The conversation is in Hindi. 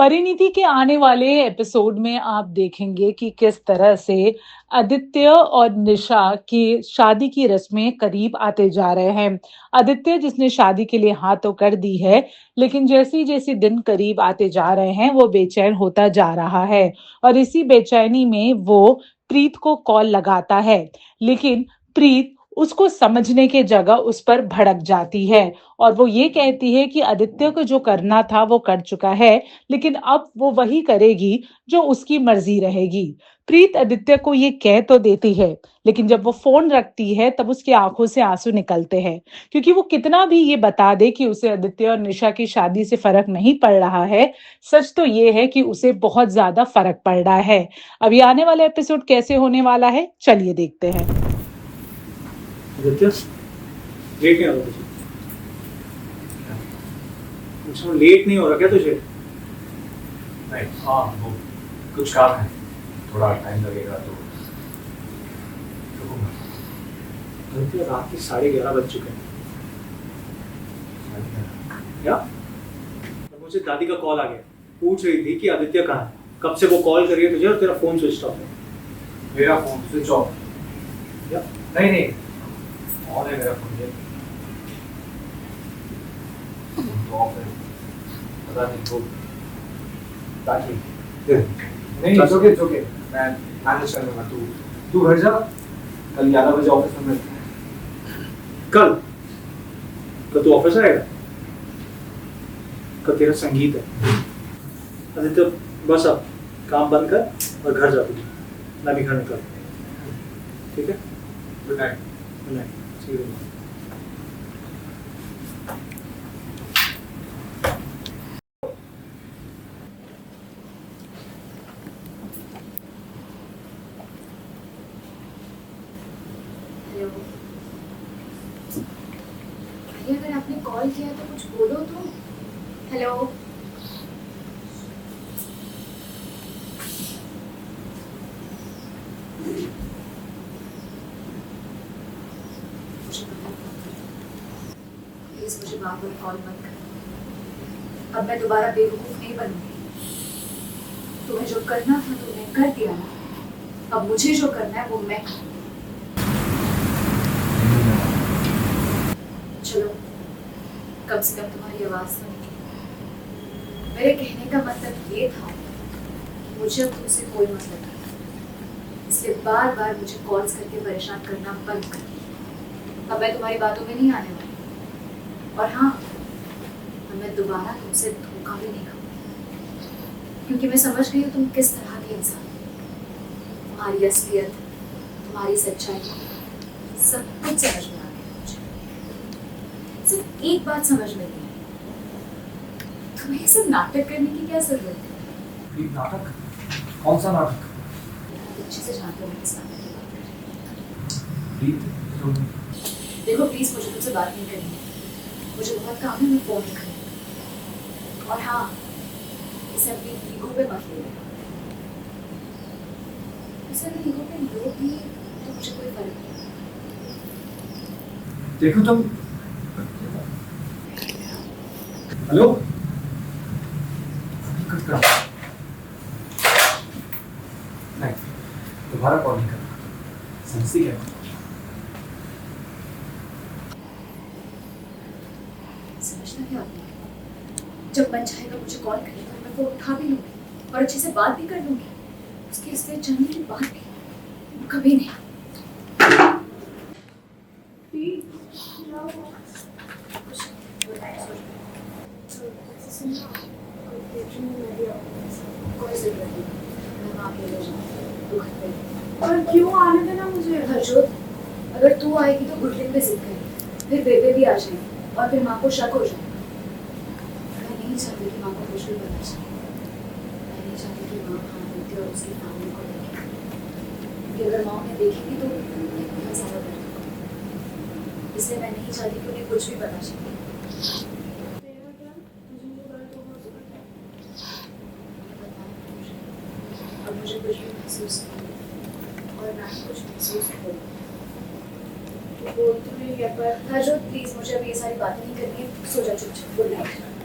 परिणीति के आने वाले एपिसोड में आप देखेंगे कि किस तरह से आदित्य और निशा की शादी की रस्में करीब आते जा रहे हैं। आदित्य जिसने शादी के लिए हाँ तो कर दी है, लेकिन जैसे-जैसे दिन करीब आते जा रहे हैं, वो बेचैन होता जा रहा है और इसी बेचैनी में वो प्रीत को कॉल लगाता है। लेकिन प्रीत उसको समझने के जगह उस पर भड़क जाती है और वो ये कहती है कि आदित्य को जो करना था वो कर चुका है, लेकिन अब वो वही करेगी जो उसकी मर्जी रहेगी। प्रीत आदित्य को ये कह तो देती है, लेकिन जब वो फोन रखती है तब उसकी आंखों से आंसू निकलते हैं, क्योंकि वो कितना भी ये बता दे कि उसे आदित्य और निशा की शादी से फर्क नहीं पड़ रहा है, सच तो ये है कि उसे बहुत ज्यादा फर्क पड़ रहा है। अभी आने वाला एपिसोड कैसे होने वाला है, चलिए देखते हैं। आदित्य, लेट नहीं हो रहा तुझे? अच्छा, लेट नहीं हो रहा क्या तुझे? नहीं, हाँ वो कुछ काम है, थोड़ा टाइम लगेगा तो रुकूंगा। आदित्य, रात के 11:30 बज चुके हैं। क्या? और मुझे दादी का कॉल आ गया, पूछ रही थी कि आदित्य कहाँ है। कब से वो कॉल कर रही है तुझे और तेरा फोन स्विच ऑफ है। मेरा फोन स्विच ऑफ? क्या? नहीं, ऑन है मेरा फोन। ये तो ऑफ है, पता नहीं तो ताकि नहीं, इट्स ओके, मैं मैनेज कर लूंगा। तू घर जा, कल 11 बजे ऑफिस में मिलते हैं। कल तू ऑफिस आएगा? कल तेरा संगीत है। आदित्य, बस अब काम बंद कर और घर जा तू। मैं भी घर निकल, ठीक है? Good night. Good night, see you. अरे अगर आपने कॉल किया तो कुछ बोलो तो। हेलो, प्लीज मुझे बार बार कॉल मत कर। अब मैं दोबारा बेवकूफ नहीं बनूंगी। तुम्हें जो करना था तुमने कर दिया ना, अब मुझे जो करना है वो मैं करूँ। चलो, कम से कम तुम्हारी आवाज सुनी। मेरे कहने का मतलब ये था कि मुझे अब तुमसे कोई मतलब नहीं, इसलिए बार बार मुझे कॉल्स करके परेशान करना बंद कर। अब मैं तुम्हारी बातों में नहीं आने वाली। और हाँ, अब मैं दोबारा तुमसे धोखा भी नहीं खाऊंगी, क्योंकि मैं समझ गई हूँ तुम किस तरह के इंसान हो। तुम्हारी असलियत, तुम्हारी सच्चाई, सब कुछ समझ में आ गया मुझे। सिर्फ एक बात समझ में नहीं आई, तुम्हें ये सब नाटक करने की क्या जरूरत है? नाटक? कौन सा नाटक? अच्छे से जानते हो मैं किस नाटक की बात कर रही प्रीत, तुम हूँ। देखो प्लीज, मुझे तुमसे बात नहीं करनी है, मुझे बहुत काम है, मैं फोन रख रही हूँ। और हाँ, इसे अपनी ईगो पे मत ले लेना। इसे अगर ईगो पे लो भी तो मुझे कोई फर्क नहीं। देखो तुम। हेलो, कट करो। नहीं, दोबारा कॉल नहीं करना, समझती है? समझना क्या आपने? जब मन चाहेगा मुझे कॉल करेगा, मैं फोन उठा भी लूंगी और अच्छे से बात भी कर लूंगी। उसके इसलिए जानने की बात भी कभी नहीं। कोई जरूरत नहीं, मैं वहाँ पे ले जाऊँगी, तू घर पे रह। पर क्यों आने देना मुझे? हरजोत, अगर तू आएगी तो गुडलिन पे जिद करेगी, फिर बेबे भी आ जाएगी और फिर माँ को शक हो जाएगा। मैं नहीं चाहती कि माँ को कुछ भी पता चले। मैं नहीं चाहती कि माँ खाना देती और उसकी फैमिली को देखे, क्योंकि अगर माँ उन्हें देखेगी तो उन्हें बहुत ज़्यादा दर्द होगा। इसलिए मैं नहीं चाहती कि उन्हें कुछ भी पता चले। अब मुझे कुछ भी महसूस नहीं और ना ही कुछ महसूस हो। बोल तो नहीं है पर हरजोत प्लीज, मुझे अभी ये सारी बातें नहीं करनी है। सो जा चुपचाप। Good night.